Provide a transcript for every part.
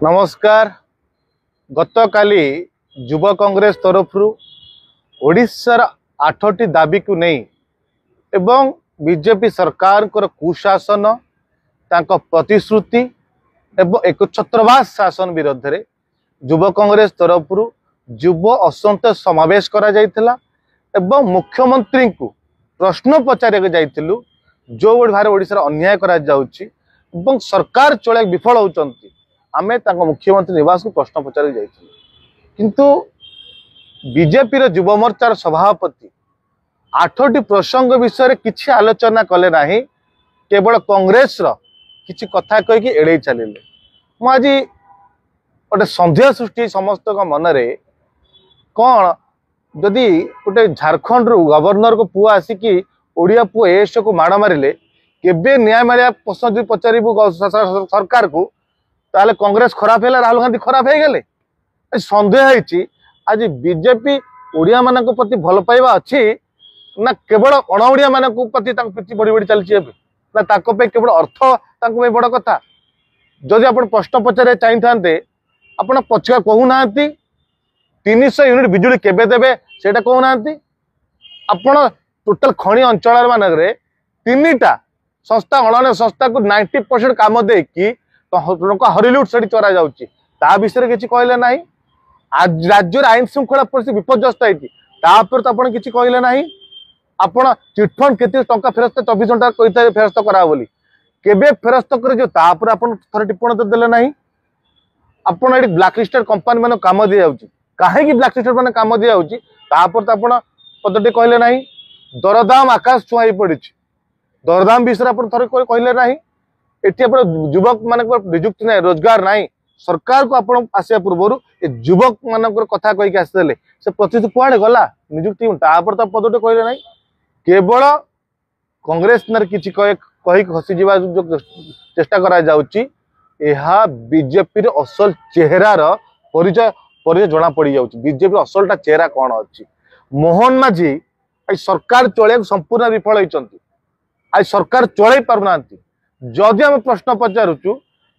नमस्कार। गतकाली युवा कांग्रेस तरफ ओडिशार 8टी दाबी को नहीं एवं बीजेपी सरकार कुशासन तांको प्रतिश्रुति एवं एक छत्रवास शासन विरोध में युवा कांग्रेस तरफ युव असंतोष समावेश करा जायतिला एवं मुख्यमंत्री को प्रश्न पचारे जाइतिलु जो भारे ओडिशार अन्याय करा जाउची एवं सरकार चले विफल होउचंती आमे तांको मुख्यमंत्री निवास को प्रश्न पचारे जाइतिलु किंतु बीजेपी रो युवा मोर्चार सभापति 8टी प्रसंग विषय किछि आलोचना कले नाही केवल कांग्रेस रो किछि कथा कहि कि एड़े चलिले मु आज गोटे संदेह सृष्टि समस्त मन रे कौन जदि गोटे झारखंड रू गवर्नर को पुआ आसिकी ओडिया पुआ एस को माड़ मारे केबे न्याय मिलिया प्रश्न पचारू सरकार को ताले कांग्रेस खराब है राहुल गांधी खराब हो गले सन्देह है आज बीजेपी ओडिया मान प्रति भल पाइबा अच्छी ना केवल अणओडिया मान प्रति पिछी बढ़ी बढ़ी चलती ना केवल अर्थ बड़ कथा जदि आप प्रश्न पचारे चाहिए आपड़ पछुआ कहूना 300 यूनिट बिजुली केबे देबे सेटा कहूना आपण टोटल खणी अंचल मानक 3टा संस्था अणन संस्था को 90% काम देकी हरिलुट से चरा जाऊँगी ता विषय किसी कहले ना आज राज्य आईन श्रृंखला परिस्थिति विपर्यस्त होती तो आप किसी कहले ना आपण चिटफंड केते टंका फेरस्त 24 घंटा कही फेरस्त करा बोली केबे फेरस्त कर थे टिप्पणी तो देले ना आपड़ ये ब्लाकलिस्टेड कंपानी मान कम दी जाऊँगी कहीं ब्लाकलिस्टेड मान कम दी जाऊँगी तापर तो आप पदटी कहले ना दरदाम आकाश छुआ पड़ी दरदाम विषय आप थे कहले ना एटी युवक मान निजुक्ति ना रोजगार ना सरकार को आप आसा पूर्व युवक मान कथा कहीकि आसदे से प्रतिश्रुति कुआड़े गला निजुक्ति तापर तो पदटे कहले ना केवल कांग्रेस किसी कही खसी जो चेष्टा करा जाउची एहा बीजेपी असल चेहरार परिचय परिचय जना पड़ जाउची बीजेपी असलटा चेहरा कौन अच्छी मोहन माझी आज सरकार चलिया संपूर्ण विफल होती आज सरकार चल पारना जदि आम प्रश्न पचारूचु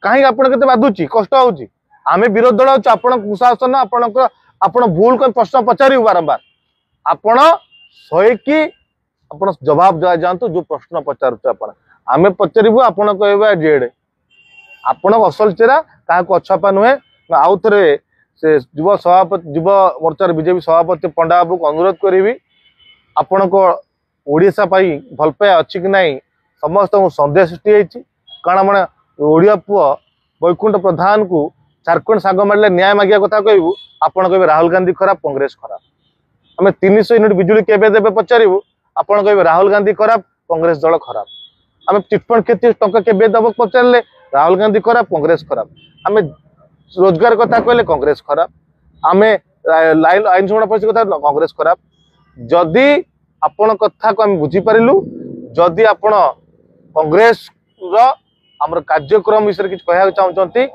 कहीं आपते बाधुची कष्ट होची आम विरोध दल आपण कुशासन आपण भूल कर प्रश्न पचारू बारंबार आपण सहीकि आप जवाब दिया जातु जो प्रश्न पचारूचे आपण आम पचारू आपण कह जेड आपण असल चेहरा क्या अछपा नुहे आउ थे से युव सभापति युव मोर्चार बीजेपी सभापति पंडा बाबू को अनुरोध करी आपण को ओडिशा पाई भल पाए अच्छी कि नहीं समस्त सन्देह सृष्टि होती कारण मैंने ओडिया पुआ वैकुंठ प्रधान को झारखंड सांग मारे न्याय मागिया कथा कहूँ आपड़ कहे राहुल गांधी खराब कांग्रेस खराब आम 300 यूनिट बिजुली केबे देबे पचारू आपड़ कहे राहुल गांधी खराब कांग्रेस दल खराब आम चिटफंड केते टंका केबे दब पचारे राहुल गांधी खराब कांग्रेस खराब आम रोजगार कथा कहले कांग्रेस खराब आम आईन श्रृंखला परिस्थिति कथा कांग्रेस खराब जदि आपण कथा को आम बुझीपारू जदि आपण कांग्रेस आमर कार्यक्रम विषय किसी कहना चाहते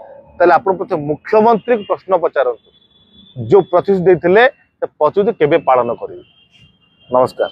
आप मुख्यमंत्री प्रश्न पचारतु जो प्रतिश्रुति देते प्रतिश्रुति केबे पालन करेंगे। नमस्कार।